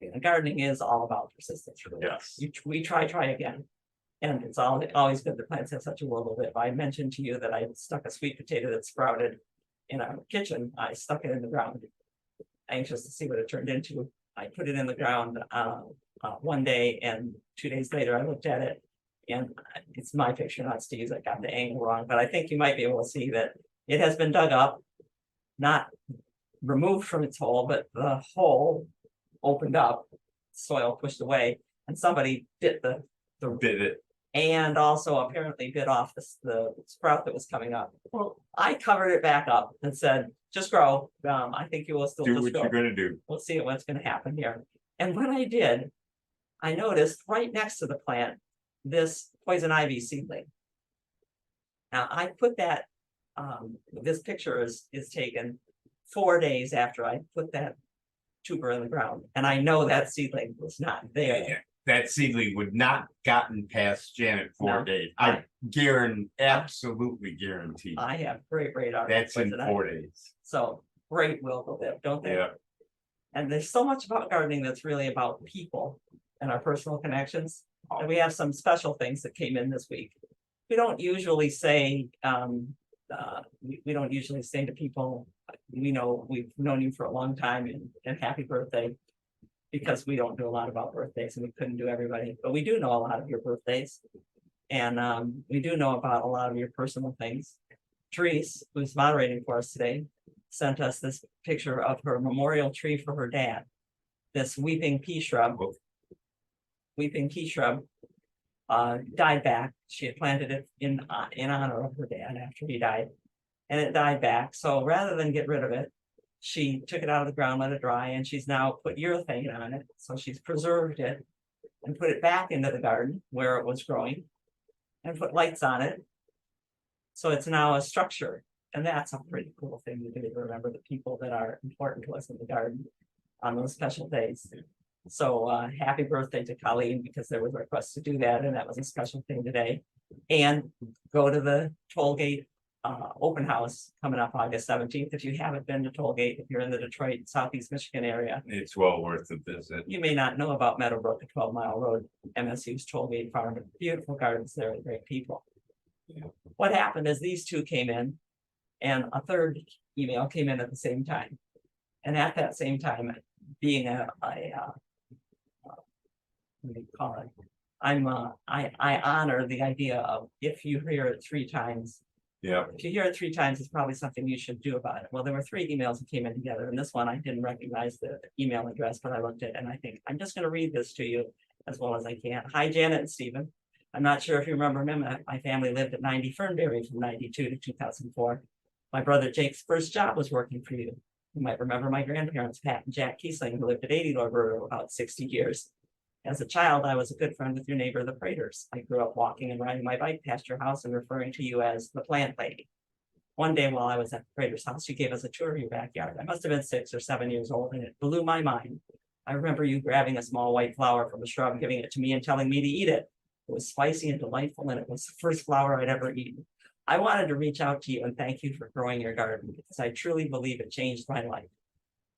And gardening is all about persistence. Really. Yes. We try again. And it's always good that plants have such a world of it. I mentioned to you that I stuck a sweet potato that sprouted in our kitchen. I stuck it in the ground, anxious to see what it turned into. I put it in the ground one day, and 2 days later I looked at it, and it's my picture, not Steve's. I got the angle wrong, but I think you might be able to see that it has been dug up, not removed from its hole, but the hole opened up, soil pushed away, and somebody bit Bit it. and also apparently bit off the sprout that was coming up. Well, I covered it back up and said, just grow. I think you will still Do just what grow. you're gonna do. We'll see what's gonna happen here. And when I did, I noticed right next to the plant, this poison ivy seedling. Now I put that, this picture is taken 4 days after I put that tuber in the ground. And I know that seedling was not there. Yeah. That seedling would not gotten past Janet 4 No. days. I absolutely guarantee. I have great art. That's in 4 days. So great will to live, don't they? Yeah. And there's so much about gardening that's really about people and our personal connections. And we have some special things that came in this week. We don't usually say, we don't usually say to people, we know we've known you for a long time and happy birthday, because we don't do a lot about birthdays and we couldn't do everybody, but we do know a lot of your birthdays. And we do know about a lot of your personal things. Therese, who's moderating for us today, sent us this picture of her memorial tree for her dad. This weeping pea shrub. Weeping pea shrub died back. She had planted it in honor of her dad after he died, and it died back. So rather than get rid of it, she took it out of the ground, let it dry, and she's now put urethane on it. So she's preserved it and put it back into the garden where it was growing and put lights on it. So it's now a structure. And that's a pretty cool thing to do, to remember the people that are important to us in the garden on those special days. So happy birthday to Colleen, because there was a request to do that, and that was a special thing today. And go to the Tollgate open house coming up August 17th. If you haven't been to Tollgate, if you're in the Detroit, Southeast Michigan area, It's well worth a visit. you may not know about Meadowbrook, a 12-mile road, MSU's Tollgate Farm. Beautiful gardens there and great people. Yeah. What happened is these two came in, and a third email came in at the same time. And at that same time, being what do you call it? I honor the idea of, if you hear it 3 times, Yeah. if you hear it 3 times, it's probably something you should do about it. Well, there were 3 emails that came in together, and this one I didn't recognize the email address, but I looked at it and I think I'm just going to read this to you as well as I can. Hi, Janet and Stephen. I'm not sure if you remember me. My family lived at 90 Fernberry from 92 to 2004. My brother Jake's first job was working for you. You might remember my grandparents, Pat and Jack Kiesling, who lived at 80 Lord about 60 years. As a child, I was a good friend with your neighbor, the Praters. I grew up walking and riding my bike past your house and referring to you as the plant lady. One day while I was at the Prater's house, you gave us a tour of your backyard. I must have been 6 or 7 years old, and it blew my mind. I remember you grabbing a small white flower from a shrub, giving it to me and telling me to eat it. It was spicy and delightful, and it was the first flower I'd ever eaten. I wanted to reach out to you and thank you for growing your garden, because I truly believe it changed my life.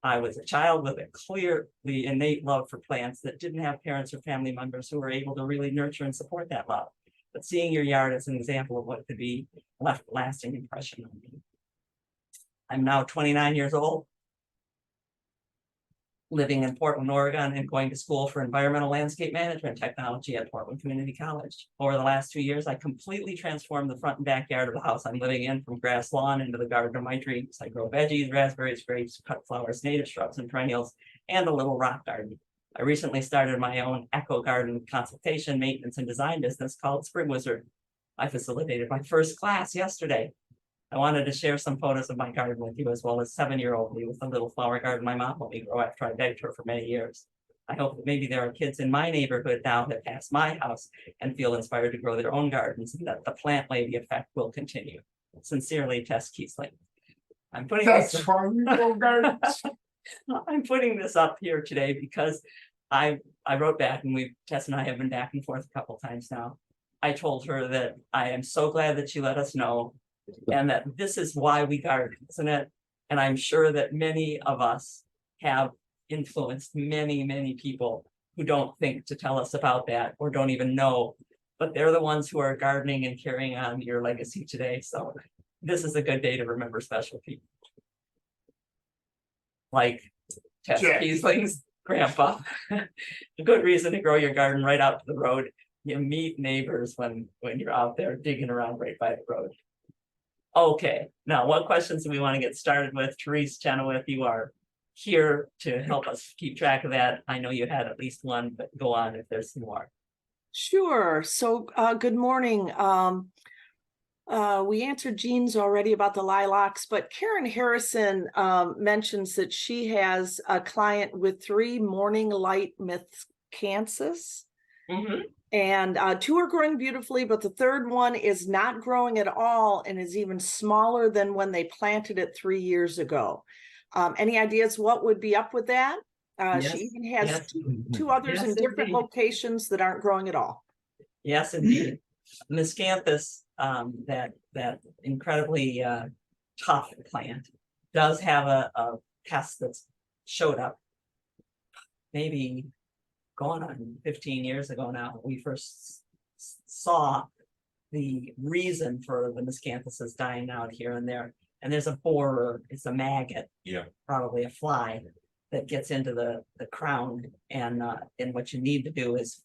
I was a child with a clearly innate love for plants that didn't have parents or family members who were able to really nurture and support that love. But seeing your yard as an example of what could be left a lasting impression on me. I'm now 29 years old, living in Portland, Oregon, and going to school for environmental landscape management technology at Portland Community College. Over the last 2 years, I completely transformed the front and backyard of the house I'm living in, from grass lawn into the garden of my dreams. I grow veggies, raspberries, grapes, cut flowers, native shrubs and perennials, and a little rock garden. I recently started my own eco garden consultation, maintenance, and design business called Spring Wizard. I facilitated my first class yesterday. I wanted to share some photos of my garden with you, as well as 7-year-old me with a little flower garden my mom let me grow after I begged her for many years. I hope that maybe there are kids in my neighborhood now that pass my house and feel inspired to grow their own gardens, and that the plant lady effect will continue. Sincerely, Tess Kiesling. I'm putting That's why we grow gardens. I'm putting this up here today because I wrote back, and Tess and I have been back and forth a couple times now. I told her that I am so glad that she let us know, and that this is why we garden, isn't it? And I'm sure that many of us have influenced many, many people who don't think to tell us about that or don't even know. But they're the ones who are gardening and carrying on your legacy today. So this is a good day to remember special people. Like Tess Jack. Kiesling's grandpa. A good reason to grow your garden right out to the road. You meet neighbors when you're out there digging around right by the road. Okay, now what questions do we want to get started with? Therese Chenoweth, you are here to help us keep track of that. I know you had at least one, but go on if there's some more. Sure. So good morning. We answered Jean's already about the lilacs, but Karen Harrison mentions that she has a client with 3 morning light miscanthus. Mhm. And 2 are growing beautifully, but the 3rd one is not growing at all and is even smaller than when they planted it 3 years ago. Any ideas what would be up with that? Yes, She even has yes. two others Yes, in different indeed. locations that aren't growing at all. Yes, indeed. Miscanthus, that incredibly tough plant, does have a pest that's showed up. Maybe going on 15 years ago now, we first saw the reason for the miscanthus dying out here and there. And there's a borer, it's a maggot, Yeah. probably a fly that gets into the crown. And what you need to do is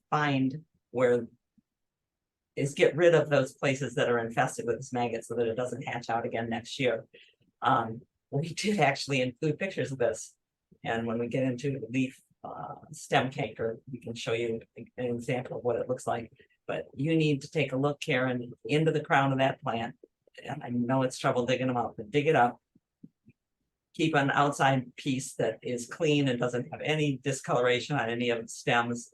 get rid of those places that are infested with this maggot so that it doesn't hatch out again next year. We did actually include pictures of this. And when we get into the leaf stem canker, we can show you an example of what it looks like. But you need to take a look, Karen, into the crown of that plant. And I know it's trouble digging them out, but dig it up. Keep an outside piece that is clean and doesn't have any discoloration on any of its stems.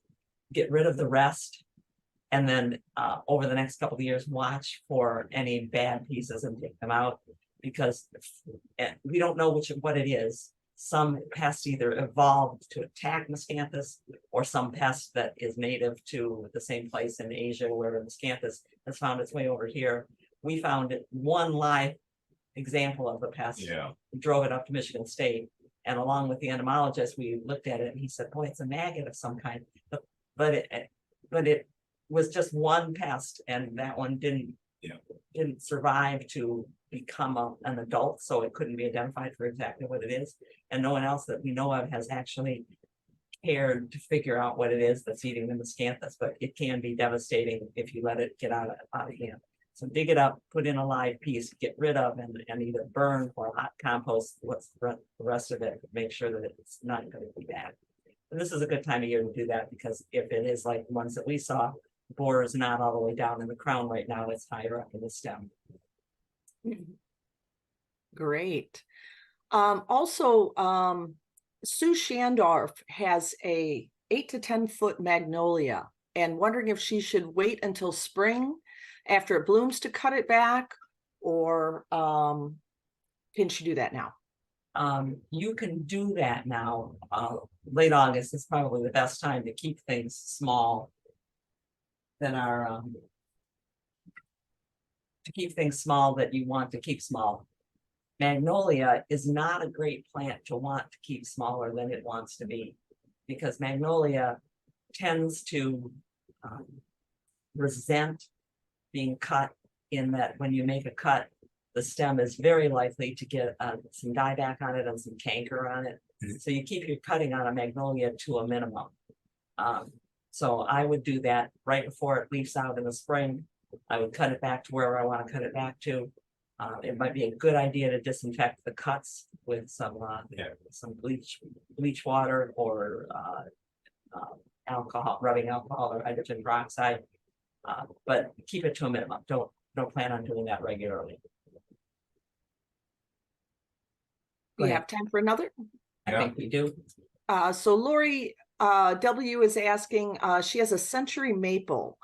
Get rid of the rest. And then over the next couple of years, watch for any bad pieces and take them out, because we don't know what it is. Some pest either evolved to attack miscanthus, or some pest that is native to the same place in Asia where miscanthus has found its way over here. We found one live example of the pest. Yeah. We drove it up to Michigan State, and along with the entomologist, we looked at it and he said, boy, it's a maggot of some kind. But it was just one pest, and that one didn't survive to become an adult, so it couldn't be identified for exactly what it is. And no one else that we know of has actually cared to figure out what it is that's eating the miscanthus, but it can be devastating if you let it get out of hand. So dig it up, put in a live piece, get rid of and either burn or hot compost what's the rest of it, make sure that it's not going to be bad. And this is a good time of year to do that, because if it is like the ones that we saw, the borer is not all the way down in the crown right now, it's higher up in the stem. Great. Also, Sue Shandorf has a 8 to 10 foot magnolia, and wondering if she should wait until spring after it blooms to cut it back, or can she do that now? You can do that now. Late August is probably the best time to keep things small than to keep things small that you want to keep small. Magnolia is not a great plant to want to keep smaller than it wants to be, because magnolia tends to resent being cut, in that when you make a cut, the stem is very likely to get some dieback on it and some canker on it. So you keep your cutting on a magnolia to a minimum. So I would do that right before it leaves out in the spring. I would cut it back to wherever I want to cut it back to. It might be a good idea to disinfect the cuts with some bleach water, or alcohol, rubbing alcohol or hydrogen peroxide. But keep it to a minimum. Don't plan on doing that regularly. We have time for another. I think we do. So Lori W is asking, she has a century maple.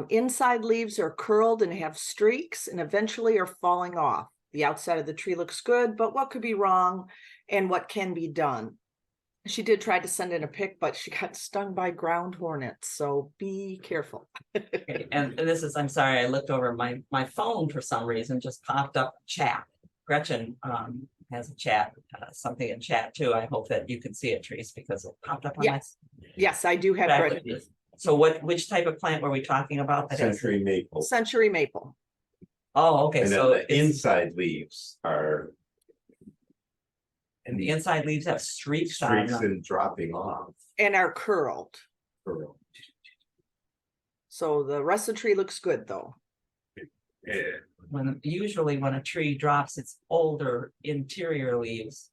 Inside leaves are curled and have streaks and eventually are falling off. The outside of the tree looks good, but what could be wrong and what can be done? She did try to send in a pic, but she got stung by ground hornets, so be careful. Okay. And this is, I'm sorry, I looked over my phone for some reason, just popped up chat. Gretchen has a chat, something in chat too. I hope that you can see it, Trace, because it popped up on my. Yes, yes, I do have Exactly. Gretchen. So which type of plant were we talking about? That has- Century maple. Century maple. Oh, okay, And then so the it's, inside leaves are and the inside leaves have streaks on streaks them. and dropping off. And are curled. So the rest of the tree looks good though. Yeah. Usually when a tree drops its older interior leaves.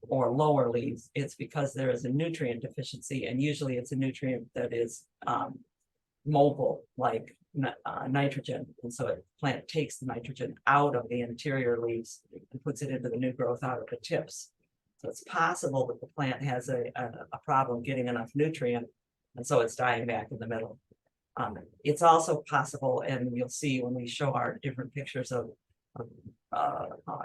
Or lower leaves, it's because there is a nutrient deficiency, and usually it's a nutrient that is mobile, like nitrogen. And so the plant takes the nitrogen out of the interior leaves and puts it into the new growth out of the tips. So it's possible that the plant has a problem getting enough nutrient, and so it's dying back in the middle. It's also possible, and you'll see when we show our different pictures of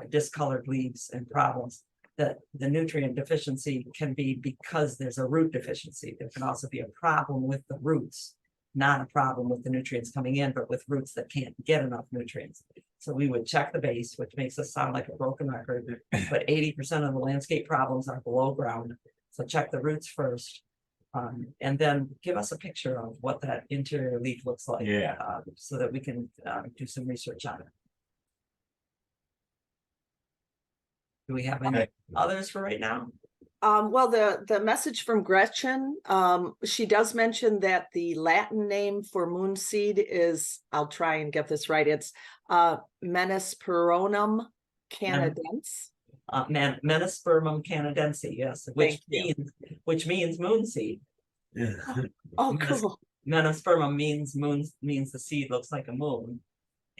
discolored leaves and problems, that the nutrient deficiency can be because there's a root deficiency. There can also be a problem with the roots, not a problem with the nutrients coming in, but with roots that can't get enough nutrients. So we would check the base, which makes us sound like a broken record, but 80% of the landscape problems are below ground. So check the roots first. And then give us a picture of what that interior leaf looks like. Yeah. So that we can do some research on it. Do we have any others for right now? Well, the message from Gretchen, she does mention that the Latin name for moonseed is, I'll try and get this right, it's Menisperonum canadense. Menispermum canadense, yes, which means moonseed. Oh, cool. Menispermum means the seed looks like a moon.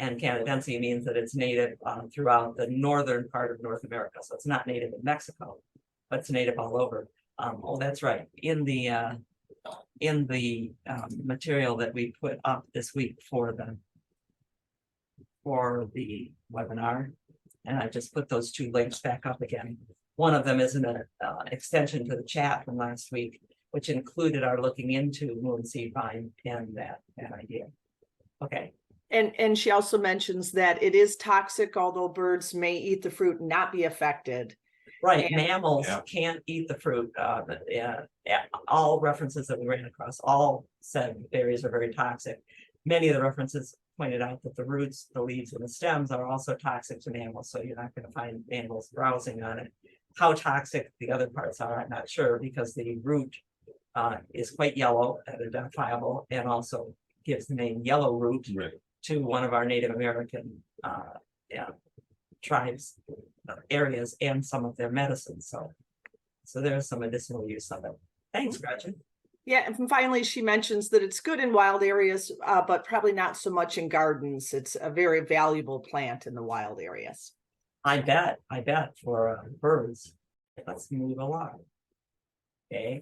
And canadense means that it's native throughout the northern part of North America. So it's not native in Mexico, but it's native all over. Oh, that's right. In the material that we put up this week for the webinar, and I just put those two links back up again. One of them is an extension to the chat from last week, which included our looking into moonseed vine and that idea. Okay. And she also mentions that it is toxic, although birds may eat the fruit and not be affected. Right, And mammals can't eat the fruit. All references that we ran across all said berries are very toxic. Many of the references pointed out that the roots, the leaves, and the stems are also toxic to mammals, so you're not going to find mammals browsing on it. How toxic the other parts are, I'm not sure, because the root is quite yellow and identifiable, and also gives the name yellow root. Right. To one of our Native American tribes areas and some of their medicines. So there's some medicinal use of it. Thanks, Gretchen. yeah, and finally, she mentions that it's good in wild areas, but probably not so much in gardens. It's a very valuable plant in the wild areas. I bet for birds. Let's move along. Okay,